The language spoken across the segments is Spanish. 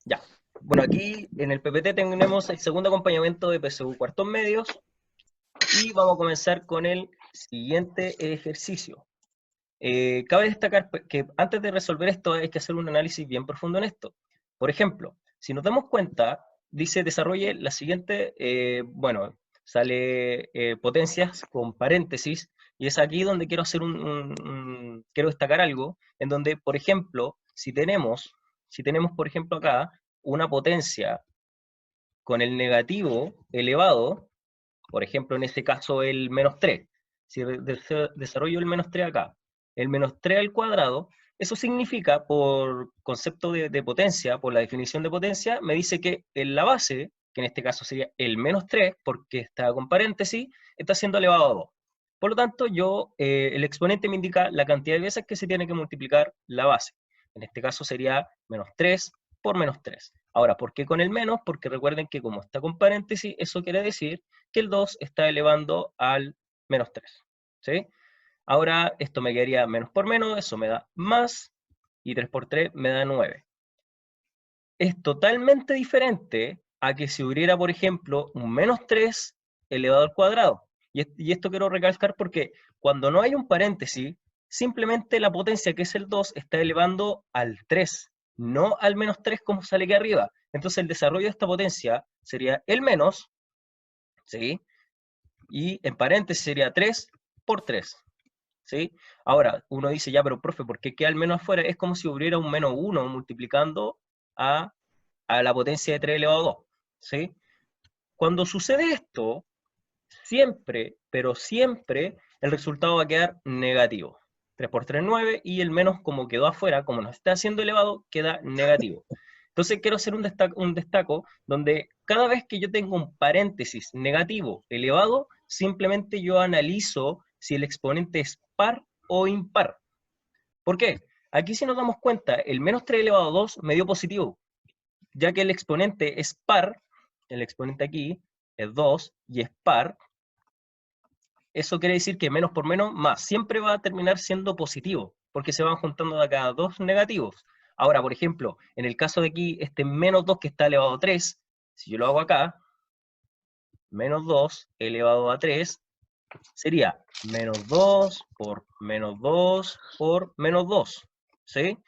Ya. Bueno, aquí en el PPT tenemos el segundo acompañamiento de PSU cuartos medios y vamos a comenzar con el siguiente ejercicio. Cabe destacar que antes de resolver esto hay que hacer un análisis bien profundo en esto. Por ejemplo, si nos damos cuenta, dice desarrolle la siguiente, bueno, sale potencias con paréntesis, y es aquí donde quiero hacer quiero destacar algo, en donde, por ejemplo, si tenemos, por ejemplo, acá una potencia con el negativo elevado, por ejemplo, en este caso el menos 3. Si desarrollo el menos 3 acá, el menos 3 al cuadrado, eso significa, por concepto de potencia, por la definición de potencia, me dice que en la base, que en este caso sería el menos 3, porque está con paréntesis, está siendo elevado a 2. Por lo tanto, el exponente me indica la cantidad de veces que se tiene que multiplicar la base. En este caso sería menos 3 por menos 3. Ahora, ¿por qué con el menos? Porque recuerden que como está con paréntesis, eso quiere decir que el 2 está elevando al menos 3. ¿Sí? Ahora esto me quedaría menos por menos, eso me da más, y 3 por 3 me da 9. Es totalmente diferente a que si hubiera, por ejemplo, un menos 3 elevado al cuadrado. Y esto quiero recalcar porque cuando no hay un paréntesis, simplemente la potencia, que es el 2, está elevando al 3, no al menos 3 como sale aquí arriba. Entonces el desarrollo de esta potencia sería el menos, ¿sí? Y en paréntesis sería 3 por 3, ¿sí? Ahora, uno dice, ya, pero profe, ¿por qué queda el menos afuera? Es como si hubiera un menos 1 multiplicando a, a la potencia de 3 elevado a 2, ¿sí? Cuando sucede esto, siempre, pero siempre, el resultado va a quedar negativo. 3 por 3 es 9, y el menos, como quedó afuera, como no está siendo elevado, queda negativo. Entonces quiero hacer un destaco donde cada vez que yo tengo un paréntesis negativo elevado, simplemente yo analizo si el exponente es par o impar. ¿Por qué? Aquí, si nos damos cuenta, el menos 3 elevado a 2 me dio positivo, ya que el exponente es par, el exponente aquí es 2 y es par. Eso quiere decir que menos por menos más siempre va a terminar siendo positivo, porque se van juntando de acá dos negativos. Ahora, por ejemplo, en el caso de aquí, este menos 2 que está elevado a 3, si yo lo hago acá, menos 2 elevado a 3, sería menos 2 por menos 2 por menos 2, ¿sí?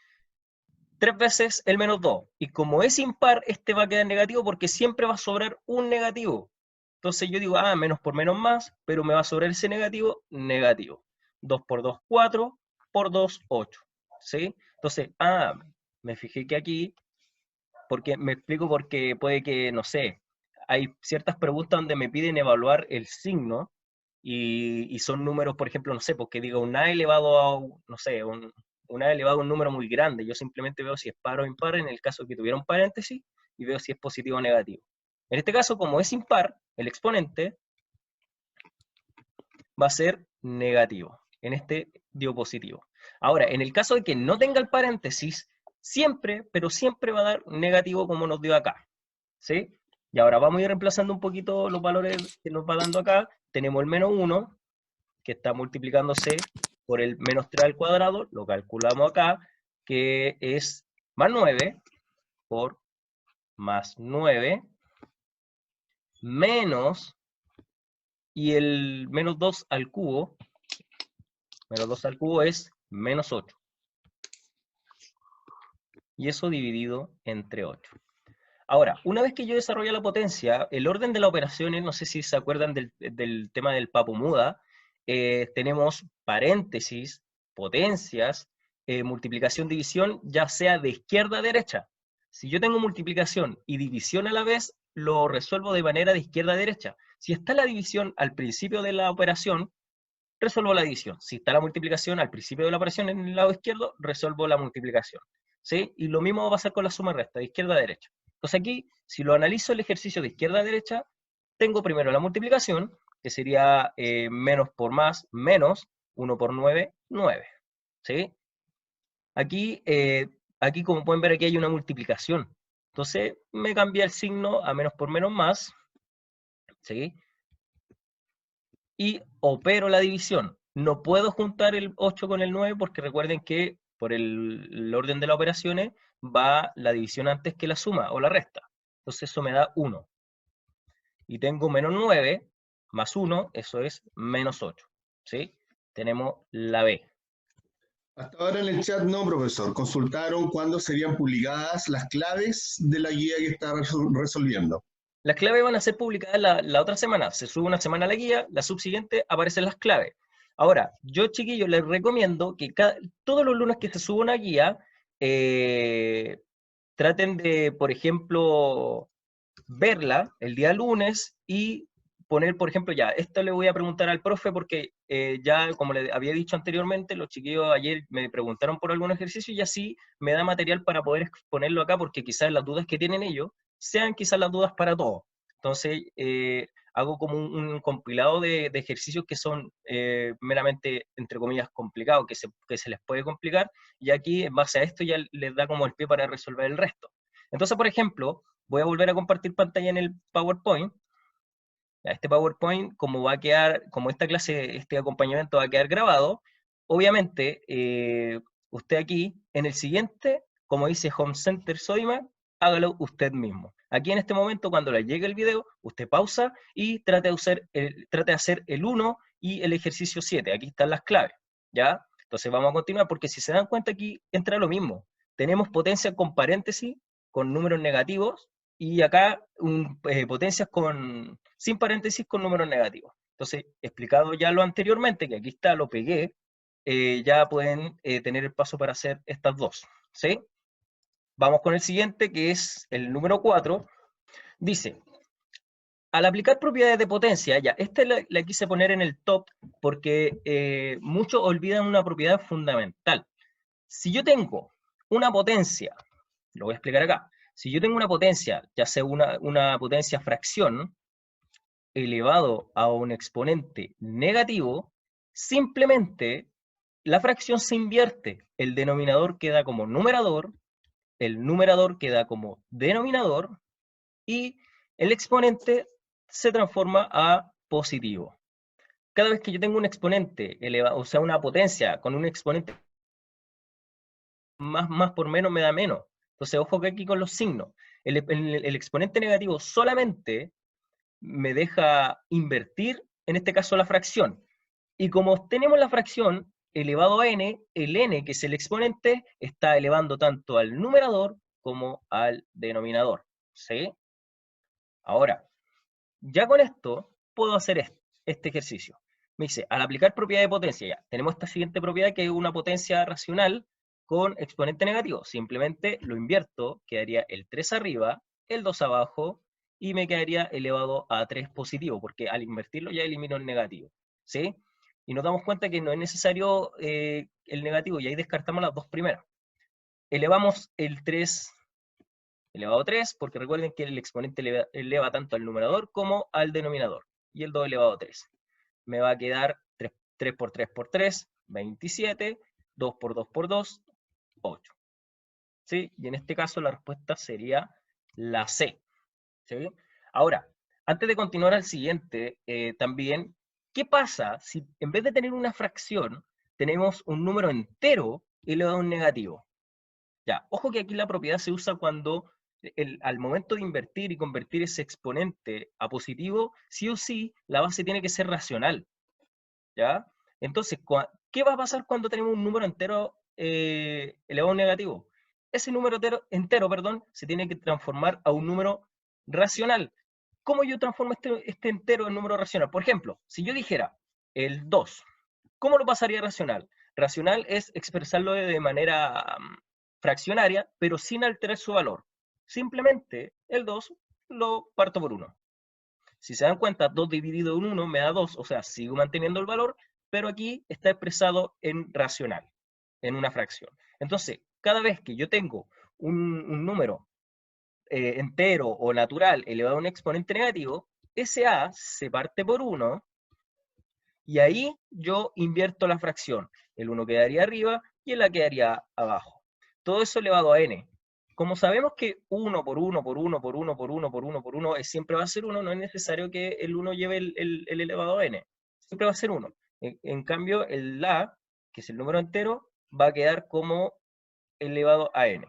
3 veces el menos 2. Y como es impar, este va a quedar negativo porque siempre va a sobrar un negativo. Entonces yo digo, menos por menos más, pero me va a sobrar ese negativo, negativo. 2 por 2, 4, por 2, 8. ¿Sí? Entonces, me fijé que aquí, porque me explico porque puede que, no sé, hay ciertas preguntas donde me piden evaluar el signo y son números, por ejemplo, no sé, porque diga un A elevado a, no sé, un A elevado a un número muy grande. Yo simplemente veo si es par o impar en el caso que tuviera un paréntesis y veo si es positivo o negativo. En este caso, como es impar, el exponente va a ser negativo. En este dio positivo. Ahora, en el caso de que no tenga el paréntesis, siempre, pero siempre va a dar negativo como nos dio acá. ¿Sí? Y ahora vamos a ir reemplazando un poquito los valores que nos va dando acá. Tenemos el menos 1, que está multiplicándose por el menos 3 al cuadrado, lo calculamos acá, que es más 9 por más 9, menos, y el menos 2 al cubo, menos 2 al cubo es menos 8, y eso dividido entre 8. Ahora, una vez que yo desarrollo la potencia, el orden de las operaciones, no sé si se acuerdan del tema del Papo Muda, tenemos paréntesis, potencias, multiplicación, división, ya sea de izquierda a derecha. Si yo tengo multiplicación y división a la vez, lo resuelvo de manera de izquierda a derecha. Si está la división al principio de la operación, resuelvo la división. Si está la multiplicación al principio de la operación en el lado izquierdo, resuelvo la multiplicación. ¿Sí? Y lo mismo va a pasar con la suma y resta, de izquierda a derecha. Entonces aquí, si lo analizo el ejercicio de izquierda a derecha, tengo primero la multiplicación, que sería menos por más, menos 1 por 9, 9. ¿Sí? Aquí, como pueden ver, aquí hay una multiplicación. Entonces me cambia el signo a menos por menos más. ¿Sí? Y opero la división. No puedo juntar el 8 con el 9 porque recuerden que por el orden de las operaciones, va la división antes que la suma o la resta. Entonces eso me da 1. Y tengo menos 9 más 1, eso es menos 8. ¿Sí? Tenemos la B. Hasta ahora en el chat no, profesor. Consultaron cuándo serían publicadas las claves de la guía que está resolviendo. Las claves van a ser publicadas la otra semana. Se sube una semana la guía, la subsiguiente aparecen las claves. Ahora, yo, chiquillos, les recomiendo que todos los lunes que se suba una guía, traten de, por ejemplo, verla el día lunes y poner, por ejemplo, ya, esto le voy a preguntar al profe porque ya, como le había dicho anteriormente, los chiquillos ayer me preguntaron por algún ejercicio y así me da material para poder exponerlo acá porque quizás las dudas que tienen ellos sean quizás las dudas para todos. Entonces, hago como un compilado de ejercicios que son meramente, entre comillas, complicados, que se les puede complicar, y aquí, en base a esto, ya les da como el pie para resolver el resto. Entonces, por ejemplo, voy a volver a compartir pantalla en el PowerPoint. Este PowerPoint, como va a quedar, como esta clase, este acompañamiento va a quedar grabado, obviamente, usted aquí, en el siguiente, como dice Home Center Sodimac, hágalo usted mismo. Aquí en este momento, cuando le llegue el video, usted pausa y trate de hacer el 1 y el ejercicio 7. Aquí están las claves, ¿ya? Entonces vamos a continuar, porque si se dan cuenta aquí entra lo mismo. Tenemos potencia con paréntesis, con números negativos, y acá potencias sin paréntesis con números negativos. Entonces, explicado ya lo anteriormente, que aquí está, lo pegué, ya pueden tener el paso para hacer estas dos. ¿Sí? Vamos con el siguiente, que es el número 4. Dice, al aplicar propiedades de potencia, ya, esta la quise poner en el top porque muchos olvidan una propiedad fundamental. Si yo tengo una potencia, lo voy a explicar acá, si yo tengo una potencia, ya sea una potencia fracción, elevado a un exponente negativo, simplemente la fracción se invierte. El denominador queda como numerador, el numerador queda como denominador y el exponente se transforma a positivo. Cada vez que yo tengo un exponente elevado, o sea, una potencia con un exponente más por menos me da menos. Entonces, ojo que aquí con los signos. El exponente negativo solamente me deja invertir, en este caso, la fracción. Y como tenemos la fracción elevado a n, el n, que es el exponente, está elevando tanto al numerador como al denominador. ¿Sí? Ahora, ya con esto, puedo hacer este ejercicio. Me dice, al aplicar propiedad de potencia, ya, tenemos esta siguiente propiedad que es una potencia racional con exponente negativo. Simplemente lo invierto, quedaría el 3 arriba, el 2 abajo, y me quedaría elevado a 3 positivo, porque al invertirlo ya elimino el negativo. ¿Sí? Y nos damos cuenta que no es necesario el negativo, y ahí descartamos las dos primeras. Elevamos el 3 elevado a 3, porque recuerden que el exponente eleva tanto al numerador como al denominador, y el 2 elevado a 3. Me va a quedar 3 por 3 por 3, 27, 2 por 2 por 2, 8. ¿Sí? Y en este caso la respuesta sería la C. ¿Sí? Ahora, antes de continuar al siguiente, también, ¿qué pasa si en vez de tener una fracción, tenemos un número entero elevado a un negativo? Ya, ojo que aquí la propiedad se usa cuando al momento de invertir y convertir ese exponente a positivo, sí o sí, la base tiene que ser racional. ¿Ya? Entonces, ¿qué va a pasar cuando tenemos un número entero elevado a un negativo? Ese número entero, se tiene que transformar a un número racional. ¿Cómo yo transformo este entero en número racional? Por ejemplo, si yo dijera el 2, ¿cómo lo pasaría a racional? Racional es expresarlo de manera fraccionaria, pero sin alterar su valor. Simplemente el 2 lo parto por 1. Si se dan cuenta, 2 dividido en 1 me da 2, o sea, sigo manteniendo el valor, pero aquí está expresado en racional, en una fracción. Entonces, cada vez que yo tengo un número entero o natural elevado a un exponente negativo, ese a se parte por 1 y ahí yo invierto la fracción. El 1 quedaría arriba y el a quedaría abajo. Todo eso elevado a n. Como sabemos que 1 por 1 por 1 por 1 por 1 por 1 por 1 siempre va a ser 1, no es necesario que el 1 lleve el elevado a n. Siempre va a ser 1. En cambio, el a, que es el número entero, va a quedar como elevado a n.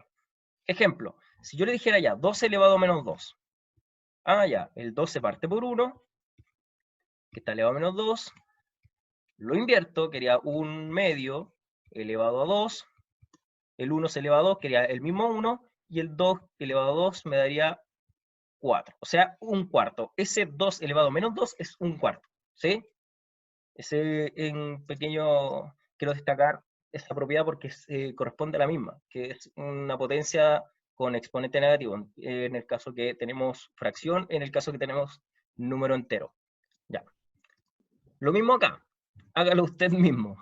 Ejemplo, si yo le dijera ya 2 elevado a menos 2. Ah, ya, el 2 se parte por 1, que está elevado a menos 2. Lo invierto, quería 1 medio elevado a 2. El 1 se eleva a 2, quería el mismo 1. Y el 2 elevado a 2 me daría 4. O sea, un cuarto. Ese 2 elevado a menos 2 es un cuarto. ¿Sí? Ese en pequeño quiero destacar esta propiedad porque corresponde a la misma, que es una potencia con exponente negativo, en el caso que tenemos fracción, en el caso que tenemos número entero. Ya. Lo mismo acá, hágalo usted mismo.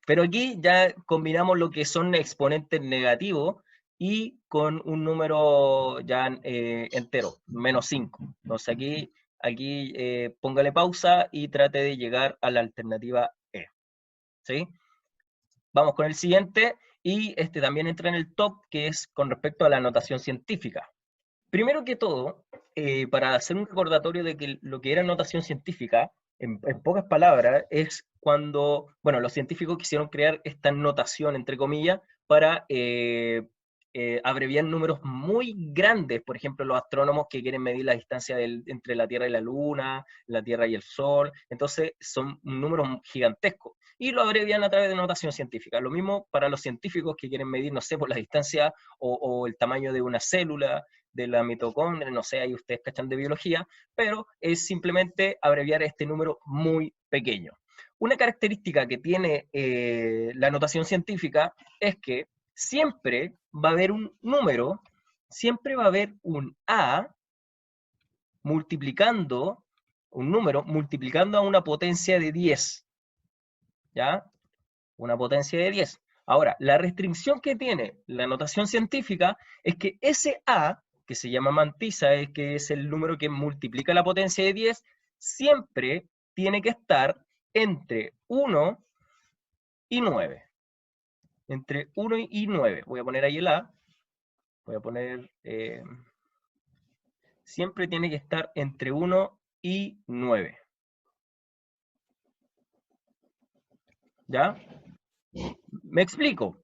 Pero aquí ya combinamos lo que son exponentes negativos y con un número ya entero, menos 5. Entonces aquí póngale pausa y trate de llegar a la alternativa E. ¿Sí? Vamos con el siguiente, y este también entra en el top, que es con respecto a la notación científica. Primero que todo, para hacer un recordatorio de que lo que era notación científica, en pocas palabras, es cuando, bueno, los científicos quisieron crear esta notación, entre comillas, para abreviar números muy grandes. Por ejemplo, los astrónomos que quieren medir la distancia entre la Tierra y la Luna, la Tierra y el Sol. Entonces, son números gigantescos. Y lo abrevian a través de notación científica. Lo mismo para los científicos que quieren medir, no sé, por la distancia o el tamaño de una célula, de la mitocondria, no sé, ahí ustedes cachan de biología, pero es simplemente abreviar este número muy pequeño. Una característica que tiene la notación científica es que siempre va a haber un número, siempre va a haber un A multiplicando, un número multiplicando a una potencia de 10, ¿ya? Una potencia de 10. Ahora, la restricción que tiene la notación científica es que ese A, que se llama mantisa, que es el número que multiplica la potencia de 10, siempre tiene que estar entre 1 y 9. Entre 1 y 9. Voy a poner ahí el A. Voy a poner... siempre tiene que estar entre 1 y 9. ¿Ya? Me explico.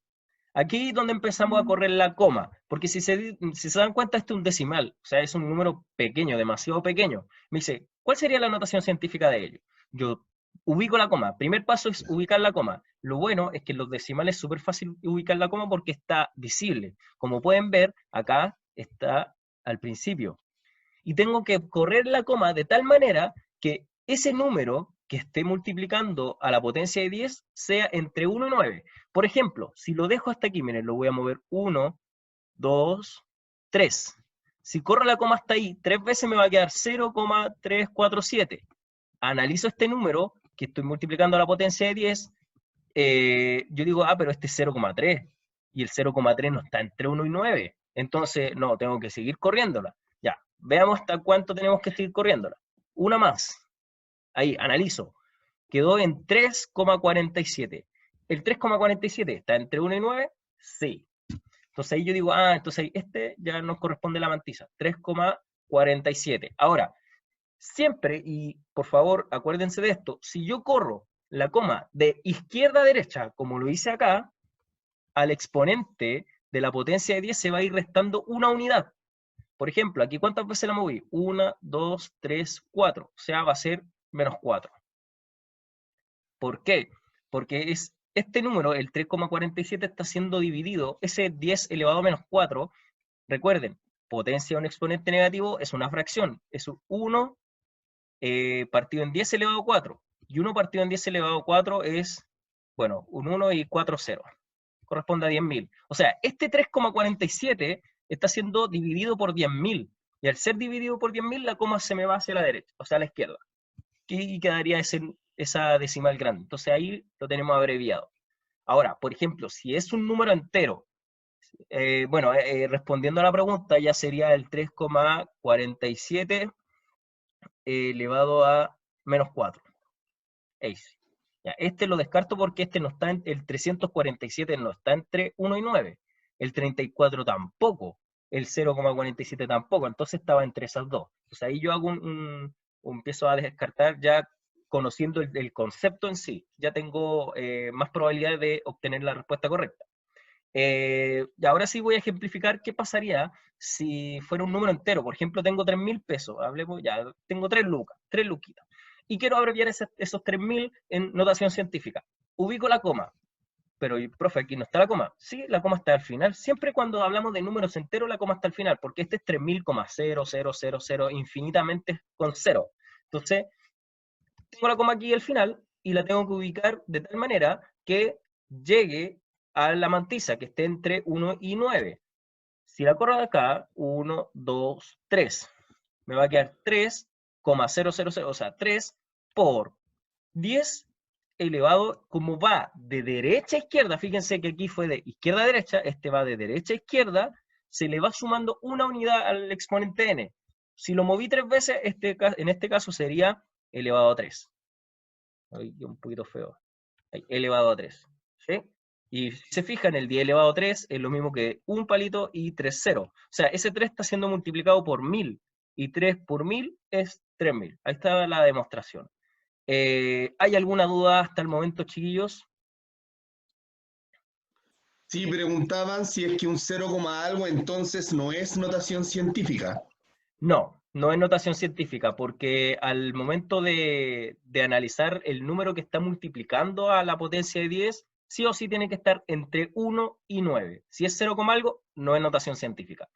Aquí es donde empezamos a correr la coma, porque si se dan cuenta, este es un decimal, o sea, es un número pequeño, demasiado pequeño. Me dice, ¿cuál sería la notación científica de ello? Yo ubico la coma. Primer paso es ubicar la coma. Lo bueno es que en los decimales es súper fácil ubicar la coma porque está visible. Como pueden ver, acá está al principio. Y tengo que correr la coma de tal manera que ese número que esté multiplicando a la potencia de 10 sea entre 1 y 9. Por ejemplo, si lo dejo hasta aquí, miren, lo voy a mover 1, 2, 3. Si corro la coma hasta ahí, 3 veces me va a quedar 0,347. Analizo este número que estoy multiplicando a la potencia de 10. Yo digo, pero este es 0,3. Y el 0,3 no está entre 1 y 9. Entonces, no, tengo que seguir corriéndola. Ya, veamos hasta cuánto tenemos que seguir corriéndola. Una más. Ahí, analizo. Quedó en 3,47. ¿El 3,47 está entre 1 y 9? Sí. Entonces ahí yo digo, entonces este ya nos corresponde la mantisa. 3,47. Ahora, siempre, y por favor acuérdense de esto, si yo corro la coma de izquierda a derecha, como lo hice acá, al exponente de la potencia de 10 se va a ir restando una unidad. Por ejemplo, aquí ¿cuántas veces la moví? 1, 2, 3, 4. O sea, va a ser menos 4. ¿Por qué? Porque este número, el 3,47, está siendo dividido, ese 10 elevado a menos 4, recuerden, potencia de un exponente negativo es una fracción, es 1 partido en 10 elevado a 4. Y 1 partido en 10 elevado a 4 es, bueno, un 1 y 4 0. Corresponde a 10.000. O sea, este 3,47 está siendo dividido por 10.000. Y al ser dividido por 10.000, la coma se me va hacia la derecha, o sea, a la izquierda. Y quedaría esa decimal grande. Entonces ahí lo tenemos abreviado. Ahora, por ejemplo, si es un número entero, respondiendo a la pregunta, ya sería el 3,47 elevado a menos 4. Ya, este lo descarto porque este no está el 347 no está entre 1 y 9. El 34 tampoco. El 0,47 tampoco. Entonces estaba entre esas dos. Entonces ahí yo hago empiezo a descartar ya conociendo el concepto en sí. Ya tengo más probabilidad de obtener la respuesta correcta. Y ahora sí voy a ejemplificar qué pasaría si fuera un número entero. Por ejemplo, tengo 3.000 pesos, hablemos ya, tengo 3 lucas, 3 luquitas, y quiero abreviar esos 3.000 en notación científica. Ubico la coma, pero, profe, aquí no está la coma. Sí, la coma está al final. Siempre cuando hablamos de números enteros, la coma está al final, porque este es 3.000,0000, infinitamente con cero. Entonces, tengo la coma aquí al final y la tengo que ubicar de tal manera que llegue a la mantisa, que esté entre 1 y 9. Si la corro de acá, 1, 2, 3, me va a quedar 3,000, o sea, 3 por 10 elevado, como va de derecha a izquierda, fíjense que aquí fue de izquierda a derecha, este va de derecha a izquierda, se le va sumando una unidad al exponente n. Si lo moví 3 veces, en este caso sería elevado a 3. Ahí un poquito feo. Ahí, elevado a 3. ¿Sí? Y si se fijan, el 10 elevado a 3 es lo mismo que un palito y 3 ceros. O sea, ese 3 está siendo multiplicado por 1000 y 3 por 1000 es 3000. Ahí está la demostración. ¿Hay alguna duda hasta el momento, chiquillos? Sí, preguntaban si es que un 0, algo entonces no es notación científica. No, no es notación científica, porque al momento de analizar el número que está multiplicando a la potencia de 10, sí o sí tiene que estar entre 1 y 9. Si es 0, algo, no es notación científica.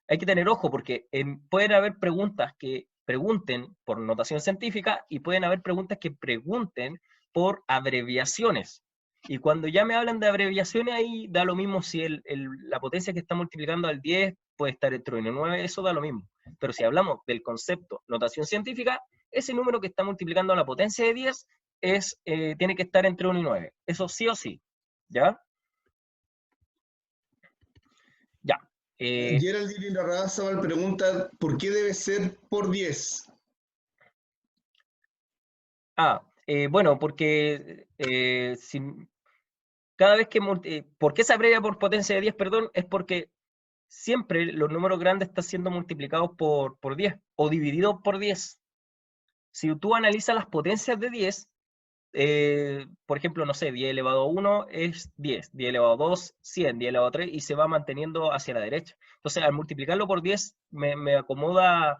Hay que tener ojo porque pueden haber preguntas que pregunten por notación científica y pueden haber preguntas que pregunten por abreviaciones. Y cuando ya me hablan de abreviaciones, ahí da lo mismo si la potencia que está multiplicando al 10 puede estar entre 1 y 9, eso da lo mismo. Pero si hablamos del concepto notación científica, ese número que está multiplicando a la potencia de 10 tiene que estar entre 1 y 9. Eso sí o sí. ¿Ya? Ya. Geraldine Larrazábal pregunta, ¿por qué debe ser por 10? Bueno, porque cada vez que... ¿Por qué se abrevia por potencia de 10, perdón? Es porque siempre los números grandes están siendo multiplicados por 10 o divididos por 10. Si tú analizas las potencias de 10, por ejemplo, no sé, 10 elevado a 1 es 10, 10 elevado a 2, 100, 10 elevado a 3, y se va manteniendo hacia la derecha. Entonces, al multiplicarlo por 10, me acomoda,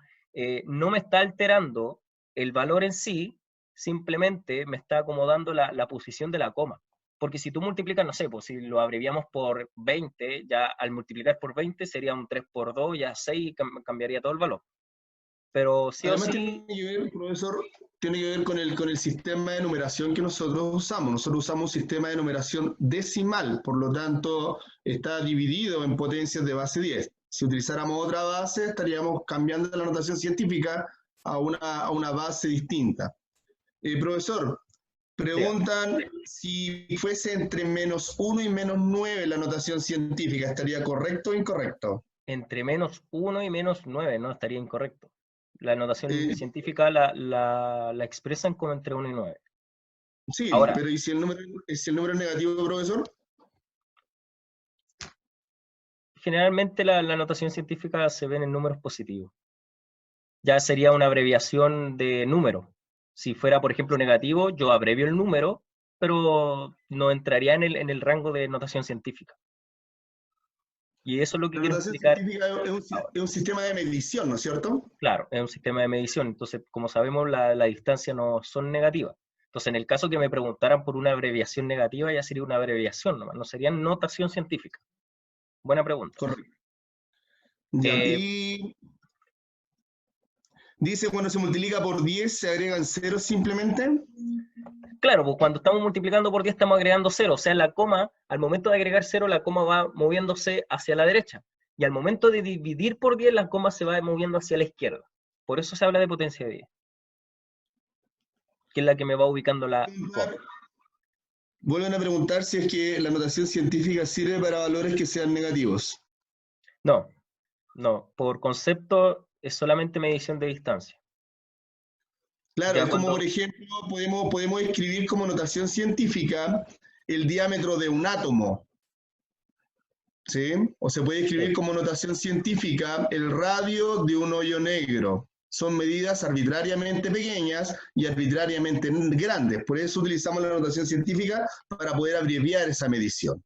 no me está alterando el valor en sí, simplemente me está acomodando la posición de la coma. Porque si tú multiplicas, no sé, pues si lo abreviamos por 20, ya al multiplicar por 20 sería un 3 por 2, ya 6, cambiaría todo el valor. Pero sí o Además sí, tiene que ver, profesor, tiene que ver con el sistema de numeración que nosotros usamos. Nosotros usamos un sistema de numeración decimal, por lo tanto está dividido en potencias de base 10. Si utilizáramos otra base, estaríamos cambiando la notación científica a una base distinta. Profesor, diga, preguntan si fuese entre -1 y -9 la notación científica, ¿estaría correcto o incorrecto? entre -1 y -9, ¿no? Estaría incorrecto. La notación Eh, científica la expresan como entre 1 y 9. sí, Ahora, pero ¿y si el número es negativo, profesor? generalmente la notación científica se ven en números positivos. Ya sería una abreviación de número. Si fuera, por ejemplo, negativo, yo abrevio el número, pero no entraría en el rango de notación científica. Y eso es lo que La quiero notación explicar científica ahora. es un sistema de medición, ¿no es cierto? Claro, es un sistema de medición, entonces, como sabemos, la distancia no son negativas. Entonces, en el caso que me preguntaran por una abreviación negativa, ya sería una abreviación nomás, no sería notación científica. Buena pregunta. Correcto. Ya, Eh, y dice cuando se multiplica por 10 se agregan ceros simplemente. claro, pues cuando estamos multiplicando por 10 estamos agregando 0, o sea, la coma, al momento de agregar 0, la coma va moviéndose hacia la derecha. Y al momento de dividir por 10, la coma se va moviendo hacia la izquierda. Por eso se habla de potencia de 10, que es la que me va ubicando la coma. Vuelven a preguntar si es que la notación científica sirve para valores que sean negativos. No, no, por concepto es solamente medición de distancia. Claro, Ya es como por cuando, ejemplo, podemos escribir como notación científica el diámetro de un átomo, ¿sí? O se puede escribir sí, como notación científica el radio de un hoyo negro. son medidas arbitrariamente pequeñas y arbitrariamente grandes. Por eso utilizamos la notación científica para poder abreviar esa medición.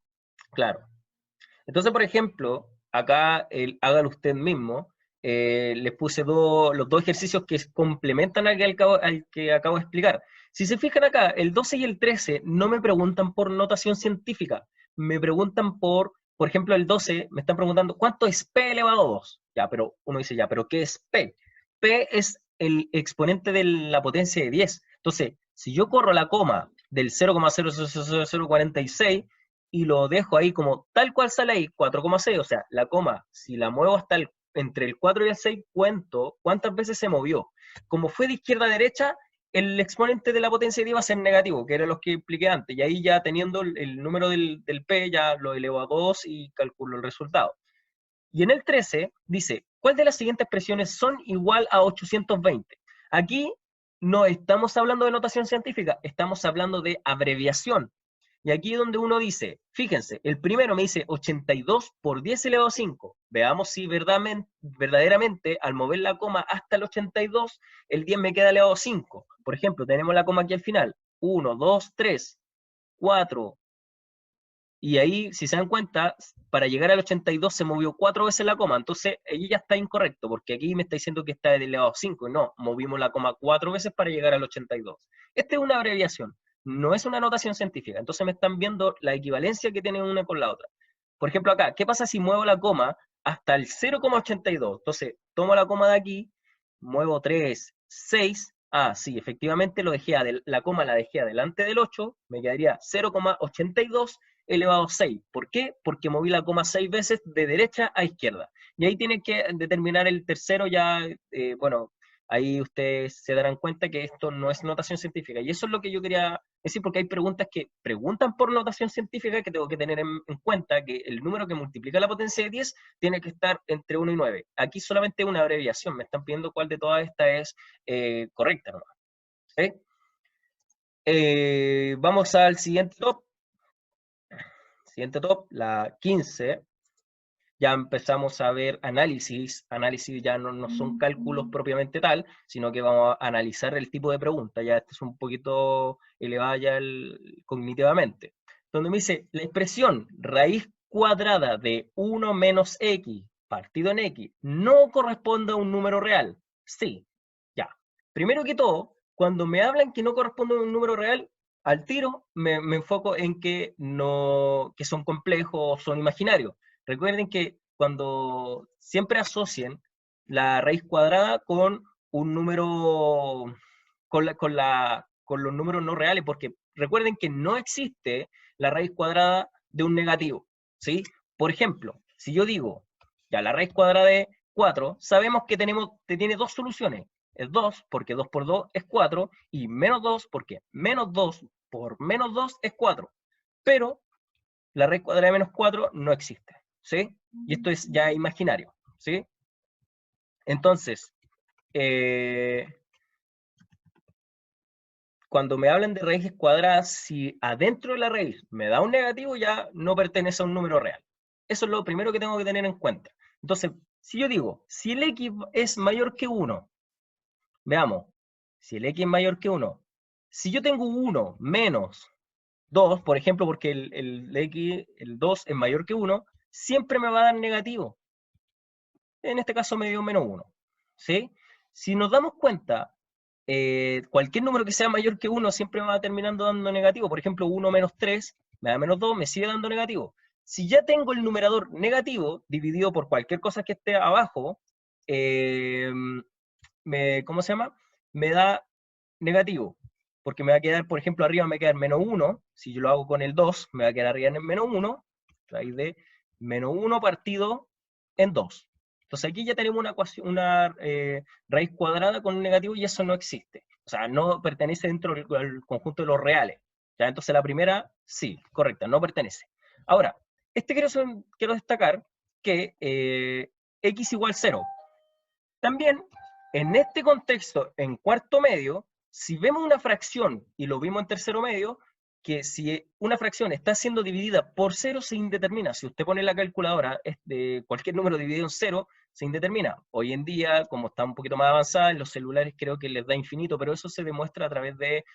Claro. Entonces, por ejemplo, acá hágalo usted mismo. Les puse los dos ejercicios que complementan al que acabo de explicar. Si se fijan acá, el 12 y el 13 no me preguntan por notación científica, me preguntan por ejemplo, el 12 me están preguntando ¿cuánto es P elevado a 2? Ya, pero uno dice, ya, pero ¿qué es P? P es el exponente de la potencia de 10. Entonces, si yo corro la coma del 0,00046 y lo dejo ahí como tal cual sale ahí, 4,6, o sea, la coma, si la muevo hasta entre el 4 y el 6, cuento cuántas veces se movió. Como fue de izquierda a derecha, el exponente de la potencia de 10 va a ser negativo, que era los que expliqué antes, y ahí ya teniendo el número del P, ya lo elevo a 2 y calculo el resultado. Y en el 13 dice, ¿cuál de las siguientes expresiones son igual a 820? Aquí no estamos hablando de notación científica, estamos hablando de abreviación. Y aquí es donde uno dice, fíjense, el primero me dice 82 por 10 elevado a 5. Veamos si verdaderamente al mover la coma hasta el 82, el 10 me queda elevado a 5. Por ejemplo, tenemos la coma aquí al final. 1, 2, 3, 4. Y ahí, si se dan cuenta, para llegar al 82 se movió 4 veces la coma. Entonces, ahí ya está incorrecto, porque aquí me está diciendo que está elevado a 5. No, movimos la coma 4 veces para llegar al 82. Esta es una abreviación. No es una notación científica. Entonces me están viendo la equivalencia que tiene una con la otra. Por ejemplo, acá, ¿qué pasa si muevo la coma hasta el 0,82? Entonces, tomo la coma de aquí, muevo 3, 6. Ah, sí, efectivamente la coma la dejé adelante del 8, me quedaría 0,82 elevado a 6. ¿Por qué? Porque moví la coma 6 veces de derecha a izquierda. Y ahí tienen que determinar el tercero ya, bueno, ahí ustedes se darán cuenta que esto no es notación científica. Y eso es lo que yo quería decir, porque hay preguntas que preguntan por notación científica que tengo que tener en cuenta que el número que multiplica la potencia de 10 tiene que estar entre 1 y 9. Aquí solamente una abreviación, me están pidiendo cuál de todas estas es correcta nomás. ¿Sí? Vamos al siguiente top. Siguiente top, la 15. Ya empezamos a ver análisis. Análisis ya no son cálculos propiamente tal, sino que vamos a analizar el tipo de pregunta. Ya esto es un poquito elevada ya cognitivamente. Donde me dice, la expresión raíz cuadrada de 1 menos x partido en x no corresponde a un número real. Sí, ya. Primero que todo, cuando me hablan que no corresponde a un número real, al tiro me enfoco en que, que son complejos, son imaginarios. Recuerden que cuando siempre asocien la raíz cuadrada con un número, con los números no reales, porque recuerden que no existe la raíz cuadrada de un negativo, ¿sí? Por ejemplo, si yo digo, ya la raíz cuadrada de 4, sabemos que tiene dos soluciones. Es 2, porque 2 por 2 es 4, y menos 2, porque menos 2 por menos 2 es 4. Pero la raíz cuadrada de menos 4 no existe, ¿sí? Y esto es ya imaginario, ¿sí? Entonces, cuando me hablan de raíces cuadradas, si adentro de la raíz me da un negativo, ya no pertenece a un número real. Eso es lo primero que tengo que tener en cuenta. Entonces, si yo digo, si el x es mayor que 1, veamos, si el x es mayor que 1, si yo tengo 1 menos 2, por ejemplo, porque el 2 es mayor que 1, siempre me va a dar negativo. En este caso me dio menos 1. ¿Sí? Si nos damos cuenta, cualquier número que sea mayor que 1 siempre me va terminando dando negativo. Por ejemplo, 1 menos 3 me da menos 2, me sigue dando negativo. Si ya tengo el numerador negativo dividido por cualquier cosa que esté abajo, ¿cómo se llama? Me da negativo. Porque me va a quedar, por ejemplo, arriba me va a quedar menos 1. Si yo lo hago con el 2, me va a quedar arriba en menos 1. Raíz de menos 1 partido en 2. Entonces aquí ya tenemos una raíz cuadrada con un negativo y eso no existe. O sea, no pertenece dentro del conjunto de los reales. ¿Ya? Entonces la primera, sí, correcta, no pertenece. Ahora, quiero destacar que x igual 0. También, en este contexto, en cuarto medio, si vemos una fracción, y lo vimos en tercero medio, que si una fracción está siendo dividida por 0 se indetermina. Si usted pone la calculadora, cualquier número dividido en 0, se indetermina. Hoy en día, como está un poquito más avanzada, en los celulares creo que les da infinito, pero eso se demuestra a través de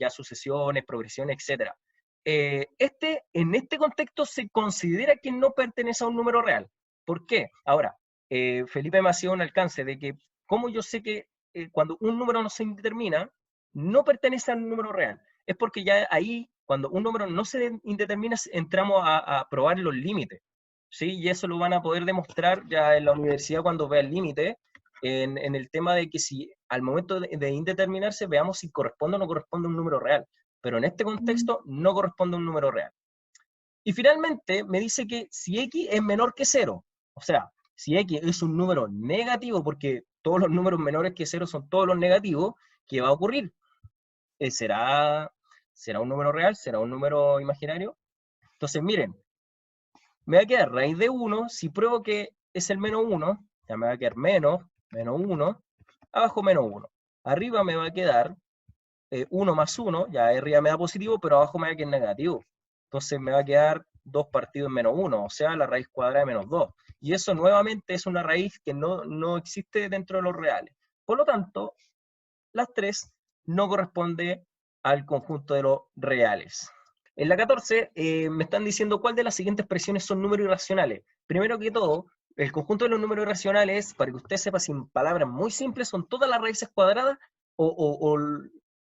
ya sucesiones, progresiones, etc. En este contexto se considera que no pertenece a un número real. ¿Por qué? Ahora, Felipe me hacía un alcance de que, ¿cómo yo sé que cuando un número no se indetermina, no pertenece a un número real? Es porque ya ahí, cuando un número no se indetermina, entramos a probar los límites. ¿Sí? Y eso lo van a poder demostrar ya en la universidad cuando vea el límite, en el tema de que si al momento de indeterminarse veamos si corresponde o no corresponde a un número real. Pero en este contexto no corresponde a un número real. Y finalmente me dice que si x es menor que 0, o sea, si x es un número negativo, porque todos los números menores que 0 son todos los negativos, ¿qué va a ocurrir? ¿Será un número real? ¿Será un número imaginario? Entonces, miren, me va a quedar raíz de 1, si pruebo que es el menos 1, ya me va a quedar menos 1, abajo menos 1. Arriba me va a quedar 1 más 1, ya arriba me da positivo, pero abajo me va a quedar negativo. Entonces me va a quedar 2 partido en menos 1, o sea, la raíz cuadrada de menos 2. Y eso nuevamente es una raíz que no existe dentro de los reales. Por lo tanto, las 3 no corresponde al conjunto de los reales. En la 14 me están diciendo cuál de las siguientes expresiones son números irracionales. Primero que todo, el conjunto de los números irracionales, para que usted sepa sin palabras muy simples, son todas las raíces cuadradas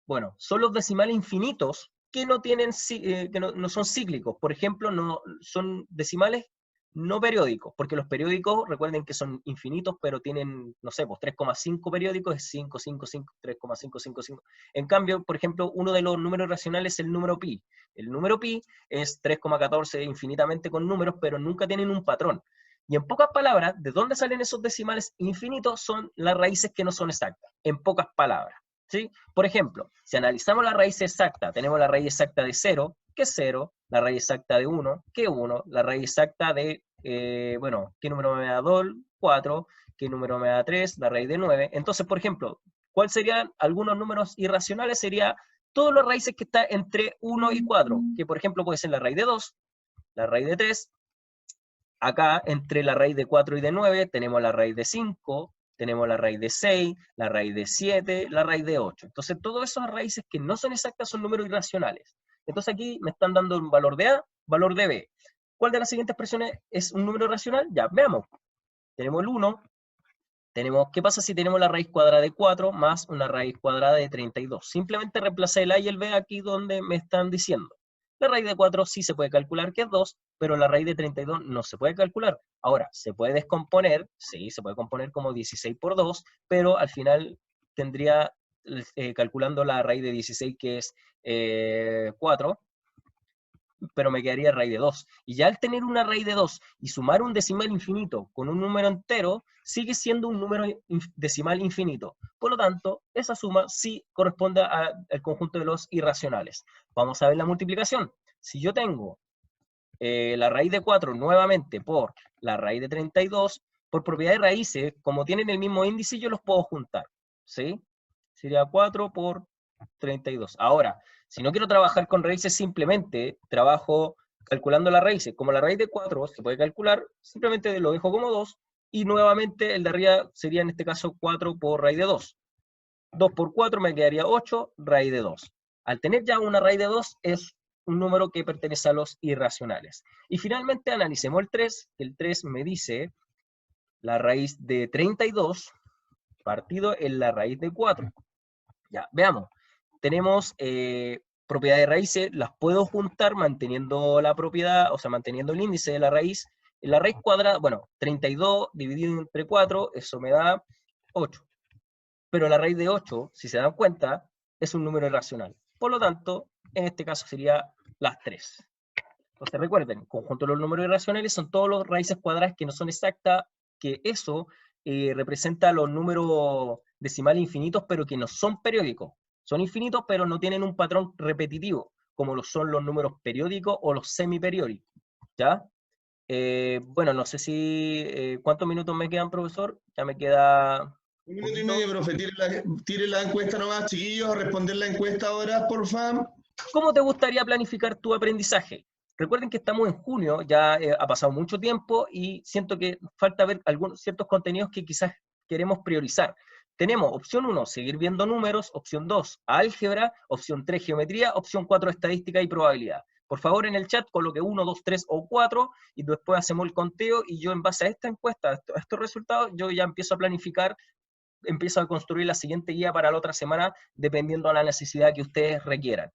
bueno, son los decimales infinitos que no tienen, que no son cíclicos. Por ejemplo, no son decimales no periódicos, porque los periódicos, recuerden que son infinitos, pero tienen, no sé, pues 3,5 periódicos, es 5, 5, 5, 3,5, 5, 5. En cambio, por ejemplo, uno de los números racionales es el número pi. El número pi es 3,14 infinitamente con números, pero nunca tienen un patrón. Y en pocas palabras, ¿de dónde salen esos decimales infinitos? Son las raíces que no son exactas, en pocas palabras. ¿Sí? Por ejemplo, si analizamos la raíz exacta, tenemos la raíz exacta de 0, que es 0, la raíz exacta de 1, que 1, la raíz exacta de, bueno, ¿qué número me da 2? 4, ¿qué número me da 3? La raíz de 9. Entonces, por ejemplo, ¿cuáles serían algunos números irracionales? Sería todas las raíces que están entre 1 y 4, que por ejemplo puede ser la raíz de 2, la raíz de 3, acá entre la raíz de 4 y de 9 tenemos la raíz de 5, tenemos la raíz de 6, la raíz de 7, la raíz de 8. Entonces, todas esas raíces que no son exactas son números irracionales. Entonces, aquí me están dando un valor de A, valor de B. ¿Cuál de las siguientes expresiones es un número irracional? Ya, veamos. Tenemos el 1. ¿Qué pasa si tenemos la raíz cuadrada de 4 más una raíz cuadrada de 32? Simplemente reemplacé el A y el B aquí donde me están diciendo. La raíz de 4 sí se puede calcular que es 2, pero la raíz de 32 no se puede calcular. Ahora, ¿se puede descomponer? Sí, se puede componer como 16 por 2, pero al final tendría, calculando la raíz de 16 que es 4, pero me quedaría raíz de 2. Y ya al tener una raíz de 2 y sumar un decimal infinito con un número entero, sigue siendo un número decimal infinito. Por lo tanto, esa suma sí corresponde al conjunto de los irracionales. Vamos a ver la multiplicación. Si yo tengo la raíz de 4 nuevamente por la raíz de 32, por propiedad de raíces, como tienen el mismo índice, yo los puedo juntar. ¿Sí? Sería 4 por 32. Ahora, si no quiero trabajar con raíces, simplemente trabajo calculando las raíces. Como la raíz de 4 se puede calcular, simplemente lo dejo como 2, y nuevamente el de arriba sería en este caso 4 por raíz de 2. 2 por 4 me quedaría 8, raíz de 2. Al tener ya una raíz de 2 es un número que pertenece a los irracionales. Y finalmente analicemos el 3, que el 3 me dice la raíz de 32 partido en la raíz de 4. Ya, veamos. Tenemos propiedad de raíces, las puedo juntar manteniendo la propiedad, o sea, manteniendo el índice de la raíz. La raíz cuadrada, bueno, 32 dividido entre 4, eso me da 8. Pero la raíz de 8, si se dan cuenta, es un número irracional. Por lo tanto, en este caso sería las 3. Entonces recuerden, conjunto de los números irracionales son todos los raíces cuadradas que no son exactas, que eso representa los números decimales infinitos, pero que no son periódicos. Son infinitos, pero no tienen un patrón repetitivo, como lo son los números periódicos o los semiperiódicos. ¿Ya? Bueno, no sé si... ¿cuántos minutos me quedan, profesor? Ya me queda... Un minuto y medio, profe. Tire la encuesta nomás, chiquillos, a responder la encuesta ahora, por favor. ¿Cómo te gustaría planificar tu aprendizaje? Recuerden que estamos en junio, ya ha pasado mucho tiempo y siento que falta ver algunos ciertos contenidos que quizás queremos priorizar. Tenemos opción 1, seguir viendo números, opción 2, álgebra, opción 3, geometría, opción 4, estadística y probabilidad. Por favor, en el chat coloque 1, 2, 3 o 4 y después hacemos el conteo y yo en base a esta encuesta, a estos resultados, yo ya empiezo a planificar, empiezo a construir la siguiente guía para la otra semana dependiendo de la necesidad que ustedes requieran.